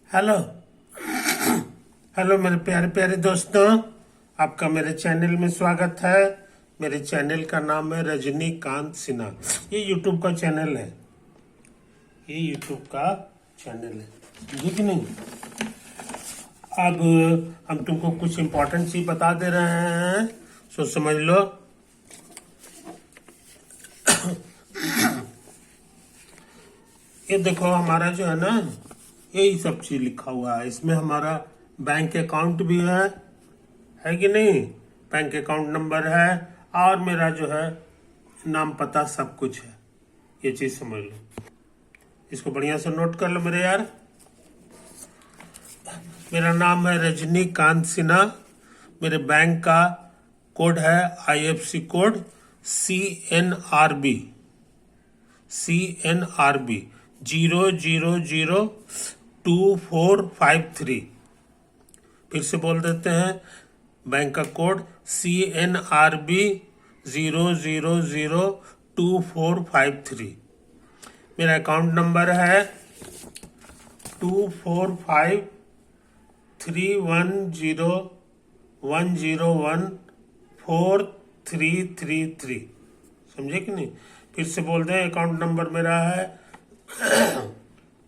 Hello. Hello मेरे प्यारे प्यारे दोस्तों, आपका मेरे चैनल में स्वागत है। मेरे चैनल का नाम है रजनीकांत सिन्हा। ये यूट्यूब का चैनल है, ये यूट्यूब का चैनल है, समझे कि नहीं। अब हम तुमको कुछ इम्पोर्टेंट चीज बता दे रहे हैं, सो समझ लो। ये देखो, हमारा जो है ना, यही सब चीज लिखा हुआ है। इसमें हमारा बैंक अकाउंट भी है कि नहीं। बैंक अकाउंट नंबर है और मेरा जो है नाम पता सब कुछ है। ये चीज समझ लो, इसको बढ़िया से नोट कर लो मेरे यार। मेरा नाम है रजनीकांत सिन्हा। मेरे बैंक का कोड है IFC कोड CNRB 0002453। फिर से बोल देते हैं, बैंक का कोड CNRB 0002453। मेरा अकाउंट नंबर है 245310101433। समझे कि नहीं। फिर से बोल दें, अकाउंट नंबर मेरा है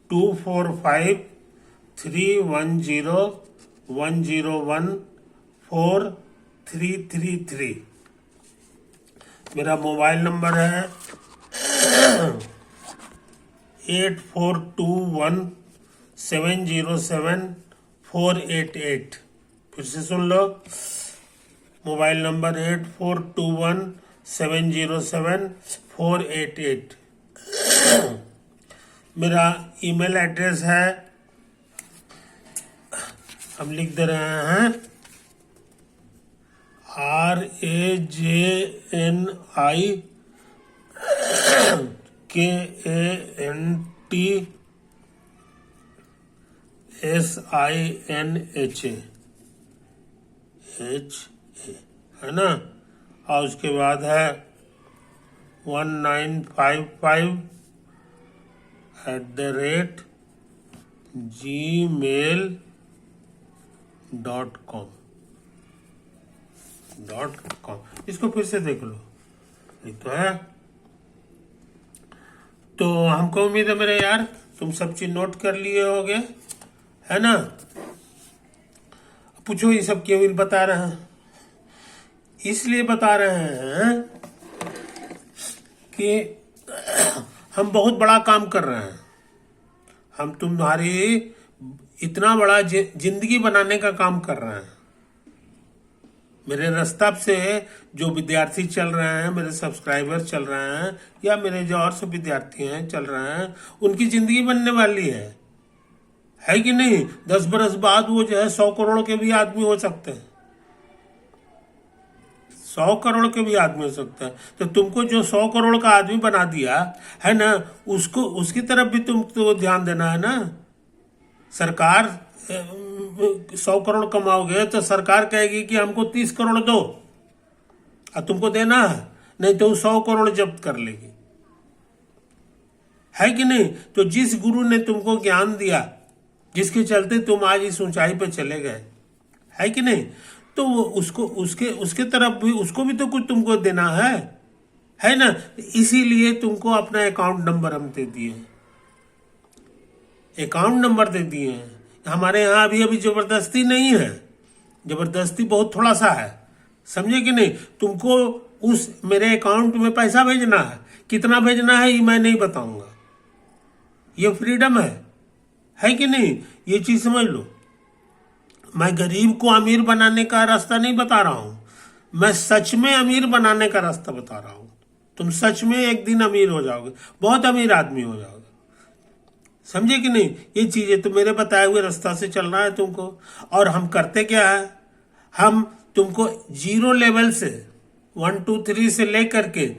245310101433। मेरा मोबाइल नंबर है 8421707488। फिर से सुन लो, मोबाइल नंबर 8421707488। मेरा ईमेल एड्रेस है, हम लिख दे रहे हैं, RAJNIKANTSINHA, है ना। और उसके बाद है 1955@gmail.com। इसको फिर से देख लो, ये तो है। तो हमको उम्मीद है मेरे यार, तुम सब चीज नोट कर लिए होगे, है ना। पूछो ये सब क्यों बता रहे हैं। इसलिए बता रहे हैं कि हम बहुत बड़ा काम कर रहे हैं। हम तुम्हारी इतना बड़ा जिंदगी बनाने का काम कर रहे हैं। मेरे रास्ता से जो विद्यार्थी चल रहे हैं, मेरे सब्सक्राइबर चल रहे हैं, या मेरे जो और सब विद्यार्थी हैं चल रहे हैं, उनकी जिंदगी बनने वाली है कि नहीं। 10 बरस बाद वो जो है 100 करोड़ के भी आदमी हो सकते हैं, 100 करोड़ के भी आदमी हो सकता है। तो तुमको जो 100 करोड़ का आदमी बना दिया है ना, उसको उसकी तरफ भी तुमको ध्यान देना है ना। सरकार 100 करोड़ कमाओगे तो सरकार कहेगी कि हमको 30 करोड़ दो, और तुमको देना है, नहीं तो 100 करोड़ जब्त कर लेगी, है कि नहीं। तो जिस गुरु ने तुमको ज्ञान दिया, जिसके चलते तुम आज इस ऊंचाई पे चले गए, है कि नहीं, तो वो उसको उसके तरफ भी, उसको भी तो कुछ तुमको देना है ना। इसीलिए तुमको अपना अकाउंट नंबर हम दे दिए, अकाउंट नंबर दे दिए हैं। हमारे यहाँ अभी जबरदस्ती नहीं है, जबरदस्ती बहुत थोड़ा सा है, समझे कि नहीं। तुमको उस मेरे अकाउंट में पैसा भेजना है, कितना भेजना है ये मैं नहीं बताऊंगा, ये फ्रीडम है कि नहीं। ये चीज समझ लो। मैं गरीब को अमीर बनाने का रास्ता नहीं बता रहा हूं, मैं सच में अमीर बनाने का रास्ता बता रहा हूं। तुम सच में एक दिन अमीर हो जाओगे, बहुत अमीर आदमी हो जाओगे, समझे कि नहीं। ये चीजें तो मेरे बताए हुए रास्ता से चलना है तुमको। और हम करते क्या है, हम तुमको 0 लेवल से 1 2 3 से लेकर के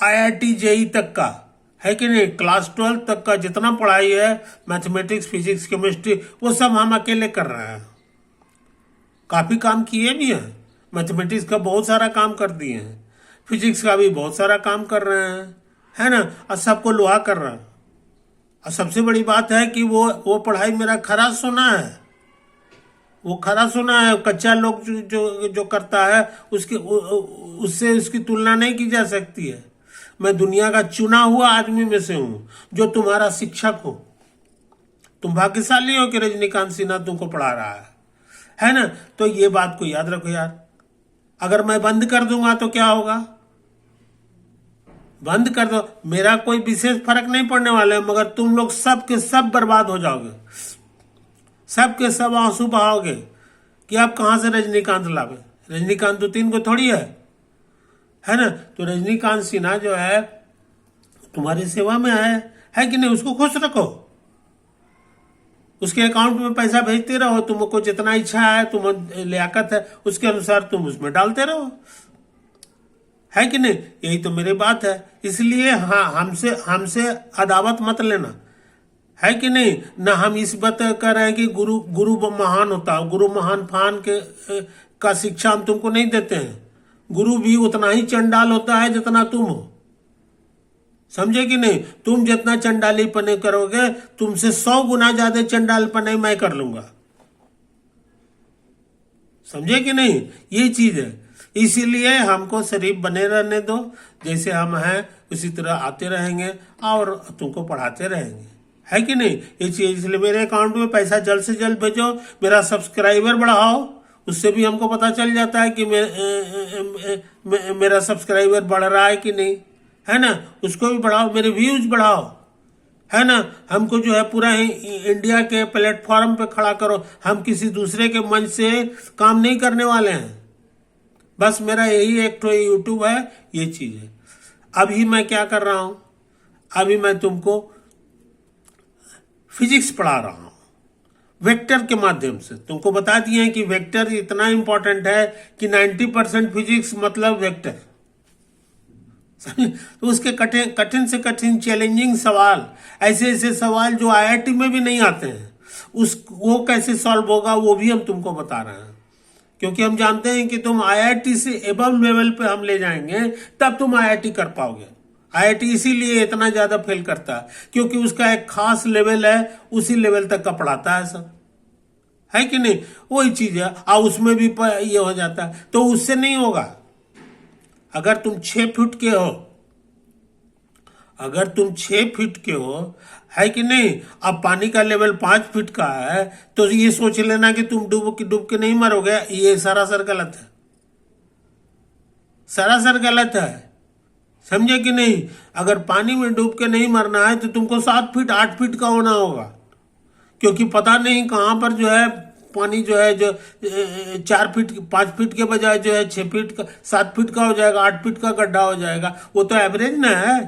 IIT JEE तक का, है कि नहीं, क्लास 12 तक का जितना पढ़ाई है, मैथमेटिक्स, फिजिक्स, केमिस्ट्री, वो सब हम अकेले कर रहे हैं। काफी काम किए भी हैं, मैथमेटिक्स का बहुत सारा काम कर दिए हैं, फिजिक्स का भी बहुत सारा काम कर रहे हैं, है ना। और सबको लोहा कर रहे हैं, और सबसे बड़ी बात है कि वो पढ़ाई मेरा खरा सुना है, वो खरा सुना है। कच्चा लोग जो करता है उससे उसकी तुलना नहीं की जा सकती है। मैं दुनिया का चुना हुआ आदमी में से हूं जो तुम्हारा शिक्षक हो। तुम भाग्यशाली हो कि रजनीकांत सिन्हा तुमको पढ़ा रहा है ना। तो ये बात को याद रखो यार। अगर मैं बंद कर दूंगा तो क्या होगा? बंद कर दो, मेरा कोई विशेष फर्क नहीं पड़ने वाला है, मगर तुम लोग सब के सब बर्बाद हो जाओगे, सब के सब आंसू बहाओगे कि आप कहां से रजनीकांत लावे। रजनीकांत तो 3 को थोड़ी है ना। तो रजनीकांत सिन्हा जो है तुम्हारी सेवा में है कि नहीं? उसको खुश रखो, उसके अकाउंट में पैसा भेजते रहो, तुमको जितना इच्छा है, तुम लियाकत है उसके अनुसार तुम उसमें डालते रहो, है कि नहीं? यही तो मेरी बात है। इसलिए हाँ, हमसे अदावत मत लेना, है कि नहीं ना। हम इस बात कर रहे हैं कि गुरु महान होता है, गुरु महान फान का शिक्षा हम तुमको नहीं देते हैं। गुरु भी उतना ही चंडाल होता है जितना तुम हो, समझे कि नहीं? तुम जितना चंडाली पने करोगे, तुमसे 100 गुना ज्यादा चंडाल पने मैं कर लूंगा, समझे कि नहीं? ये चीज है। इसीलिए हमको शरीफ बने रहने दो, जैसे हम हैं उसी तरह आते रहेंगे और तुमको पढ़ाते रहेंगे, है कि नहीं? ये चीज इसलिए मेरे अकाउंट में पैसा जल्द से जल्द भेजो, मेरा सब्सक्राइबर बढ़ाओ, उससे भी हमको पता चल जाता है कि मेरा सब्सक्राइबर बढ़ रहा है कि नहीं, है ना। उसको भी बढ़ाओ, मेरे व्यूज बढ़ाओ, है ना। हमको जो है पूरा इंडिया के प्लेटफॉर्म पे खड़ा करो। हम किसी दूसरे के मंच से काम नहीं करने वाले हैं, बस मेरा यही एक तो यूट्यूब है, ये चीज है। अभी मैं क्या कर रहा हूं? अभी मैं तुमको फिजिक्स पढ़ा रहा हूं वेक्टर के माध्यम से। तुमको बता दिए कि वेक्टर इतना इंपॉर्टेंट है कि 90% फिजिक्स मतलब वेक्टर। तो उसके कठिन से कठिन चैलेंजिंग सवाल, ऐसे ऐसे सवाल जो आईआईटी में भी नहीं आते हैं, वो कैसे सॉल्व होगा वो भी हम तुमको बता रहे हैं। क्योंकि हम जानते हैं कि तुम आईआईटी से एबव लेवल पे हम ले जाएंगे, तब तुम आईआईटी कर पाओगे। आईआईटी इसीलिए इतना ज्यादा फेल करता है क्योंकि उसका एक खास लेवल है, उसी लेवल तक का पढ़ाता है सब, है कि नहीं? वही चीज है। और उसमें भी ये हो जाता है, तो उससे नहीं होगा। अगर तुम 6 फीट के हो, अगर तुम 6 फीट के हो, है कि नहीं, अब पानी का लेवल 5 फीट का है, तो ये सोच लेना कि तुम डूब के नहीं मरोगे। ये सरासर गलत है, सरासर गलत है, समझे कि नहीं? अगर पानी में डूब के नहीं मरना है तो तुमको 7 फीट 8 फीट का होना होगा, क्योंकि पता नहीं कहां पर जो है पानी जो है जो 4 फीट 5 फीट के बजाय जो है 6 फीट का 7 फीट का हो जाएगा, 8 फीट का गड्ढा हो जाएगा। वो तो एवरेज ना है।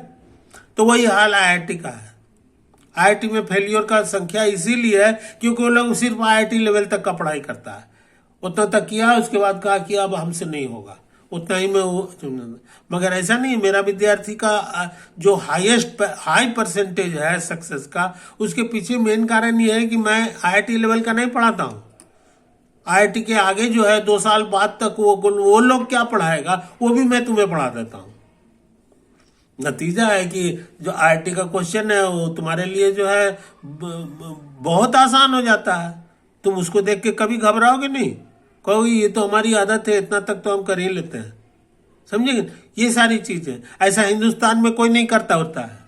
तो वही हाल आईआईटी का है। आईआईटी में फेलियर का संख्या इसीलिए है क्योंकि वो लोग सिर्फ आईआईटी लेवल तक का पढ़ाई करता है, उतना तक किया, उसके बाद कहा कि अब हमसे नहीं होगा, उतना ही में वो। मगर ऐसा नहीं, मेरा विद्यार्थी का जो हाई परसेंटेज है सक्सेस का, उसके पीछे मेन कारण ये है कि मैं आईआईटी लेवल का नहीं पढ़ाता हूँ। आईआईटी के आगे जो है 2 साल बाद तक वो लोग क्या पढ़ाएगा वो भी मैं तुम्हें पढ़ा देता हूँ। नतीजा है कि जो आईआईटी का क्वेश्चन है वो तुम्हारे लिए जो है बहुत आसान हो जाता है। तुम उसको देख के कभी घबराओगे नहीं, कहोगे ये तो हमारी आदत है, इतना तक तो हम कर ही लेते हैं, समझेंगे? ये सारी चीजें ऐसा हिंदुस्तान में कोई नहीं करता होता है,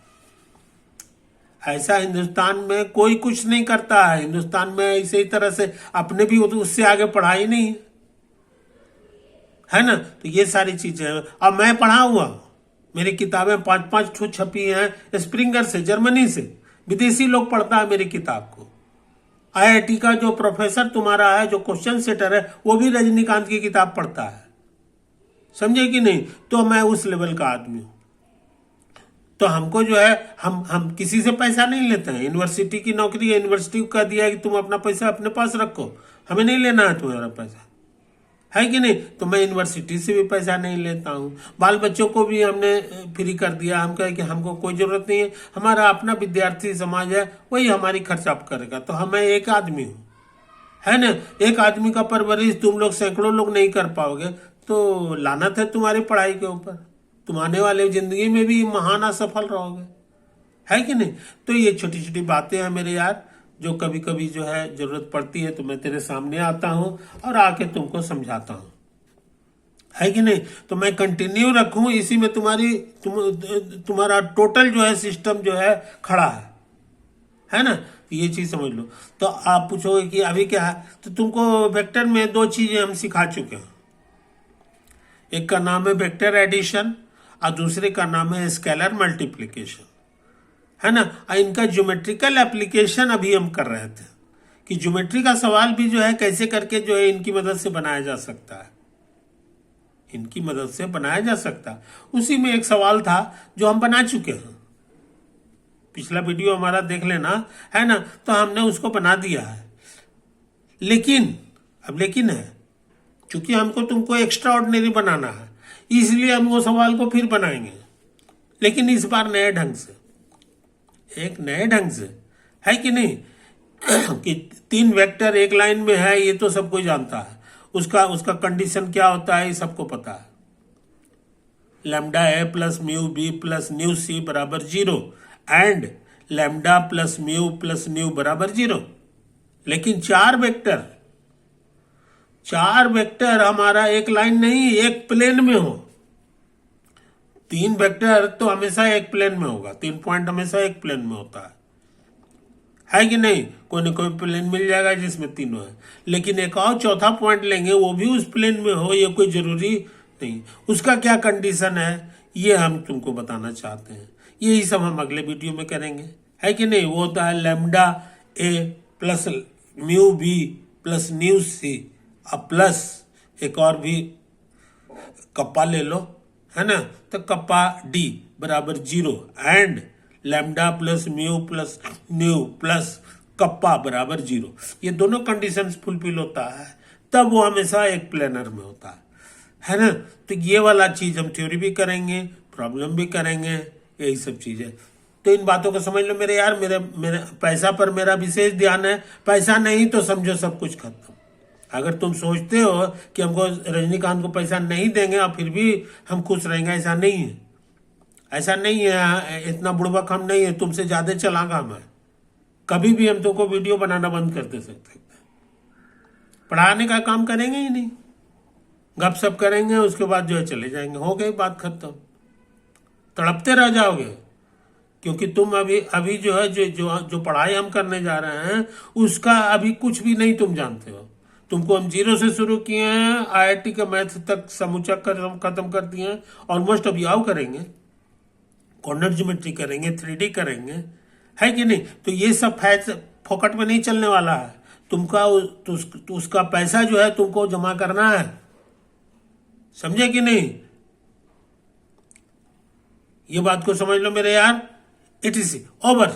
ऐसा हिंदुस्तान में कोई कुछ नहीं करता है। हिंदुस्तान में इसी तरह से अपने भी उससे आगे पढ़ाई नहीं है ना। तो ये सारी चीजें हैं। अब मैं पढ़ा हुआ, मेरी किताबें 5-5 ठो छपी हैं स्प्रिंगर से, जर्मनी से। विदेशी लोग पढ़ता है मेरी किताब को। आईआईटी का जो प्रोफेसर तुम्हारा है, जो क्वेश्चन सेटर है, वो भी रजनीकांत की किताब पढ़ता है, समझे कि नहीं? तो मैं उस लेवल का आदमी हूं। तो हमको जो है हम किसी से पैसा नहीं लेते हैं। यूनिवर्सिटी की नौकरी है, यूनिवर्सिटी को कह दिया कि तुम अपना पैसा अपने पास रखो, हमें नहीं लेना है तुम्हारा पैसा, है कि नहीं? तो मैं यूनिवर्सिटी से भी पैसा नहीं लेता हूँ। बाल बच्चों को भी हमने फ्री कर दिया। हम कहे कि हमको कोई जरूरत नहीं है, हमारा अपना विद्यार्थी समाज है, वही हमारी खर्चा करेगा। तो हम एक आदमी हूँ, है ना। एक आदमी का परवरिश तुम लोग सैकड़ों लोग नहीं कर पाओगे, तो लानत है तुम्हारी पढ़ाई के ऊपर। तुम आने वाले जिंदगी में भी महान असफल रहोगे, है कि नहीं। तो ये छोटी छोटी बातें हैं मेरे यार, जो कभी कभी जो है जरूरत पड़ती है तो मैं तेरे सामने आता हूं और आके तुमको समझाता हूं, है कि नहीं। तो मैं कंटिन्यू रखूं इसी में तुम्हारा टोटल जो है सिस्टम जो है खड़ा है ना। तो ये चीज समझ लो। तो आप पूछोगे कि अभी क्या है, तो तुमको वेक्टर में दो चीजें हम सिखा चुके हैं। एक का नाम है वेक्टर एडिशन और दूसरे का नाम है स्केलर मल्टीप्लिकेशन, है ना। और इनका ज्योमेट्रिकल एप्लीकेशन अभी हम कर रहे थे कि ज्योमेट्री का सवाल भी जो है कैसे करके जो है इनकी मदद से बनाया जा सकता है, इनकी मदद से बनाया जा सकता है। उसी में एक सवाल था जो हम बना चुके हैं, पिछला वीडियो हमारा देख लेना, है ना। तो हमने उसको बना दिया है, लेकिन अब लेकिन है, क्योंकि हमको तुमको एक्स्ट्रा ऑर्डिनरी बनाना है, इसलिए हम वो सवाल को फिर बनाएंगे, लेकिन इस बार नए ढंग से, एक नए ढंग से, है कि नहीं। कि 3 वेक्टर एक लाइन में है, ये तो सब कोई जानता है। उसका उसका कंडीशन क्या होता है ये सबको पता है। Lambda A plus mu B plus nu C बराबर 0 and lambda plus mu plus nu बराबर 0। लेकिन 4 वेक्टर हमारा एक लाइन नहीं, एक प्लेन में हो। 3 वेक्टर तो हमेशा एक प्लेन में होगा, 3 पॉइंट हमेशा एक प्लेन में होता है कि नहीं। कोई न कोई प्लेन मिल जाएगा जिसमें तीनों है, लेकिन एक और चौथा पॉइंट लेंगे वो भी उस प्लेन में हो, ये कोई जरूरी नहीं। उसका क्या कंडीशन है ये हम तुमको बताना चाहते हैं, यही सब हम अगले वीडियो में करेंगे, है कि नहीं। वो होता है lambda A plus mu B plus nu C और प्लस एक और भी कप्पा ले लो, है ना। तो कप्पा डी बराबर 0 and lambda plus mu plus new plus kappa बराबर 0। ये दोनों कंडीशंस फुलफिल होता है तब वो हमेशा एक प्लेनर में होता है ना। तो ये वाला चीज हम थ्योरी भी करेंगे, प्रॉब्लम भी करेंगे, यही सब चीजें। तो इन बातों को समझ लो मेरे यार। मेरे मेरे पैसा पर मेरा विशेष ध्यान है, पैसा नहीं तो समझो सब कुछ खत्म। अगर तुम सोचते हो कि हमको रजनीकांत को पैसा नहीं देंगे और फिर भी हम खुश रहेंगे, ऐसा नहीं है, ऐसा नहीं है। इतना बुड़बक हम नहीं है, तुमसे ज्यादा चलागा मैं। कभी भी हम तुमको वीडियो बनाना बंद कर दे सकते, पढ़ाने का काम करेंगे ही नहीं, गपशप करेंगे, उसके बाद जो है चले जाएंगे, हो गई बात खत्म। तड़पते रह जाओगे, क्योंकि तुम अभी जो है जो पढ़ाई हम करने जा रहे हैं उसका अभी कुछ भी नहीं तुम जानते हो। तुमको हम 0 से शुरू किए हैं, IIT का मैथ तक समूचा खत्म कर दिए हैं, ऑलमोस्ट अभी आओ करेंगे, कॉर्नर ज्योमेट्री करेंगे, 3D करेंगे, है कि नहीं। तो ये सब फोकट में नहीं चलने वाला है। तुमका उसका पैसा जो है तुमको जमा करना है, समझे कि नहीं। ये बात को समझ लो मेरे यार। It is over.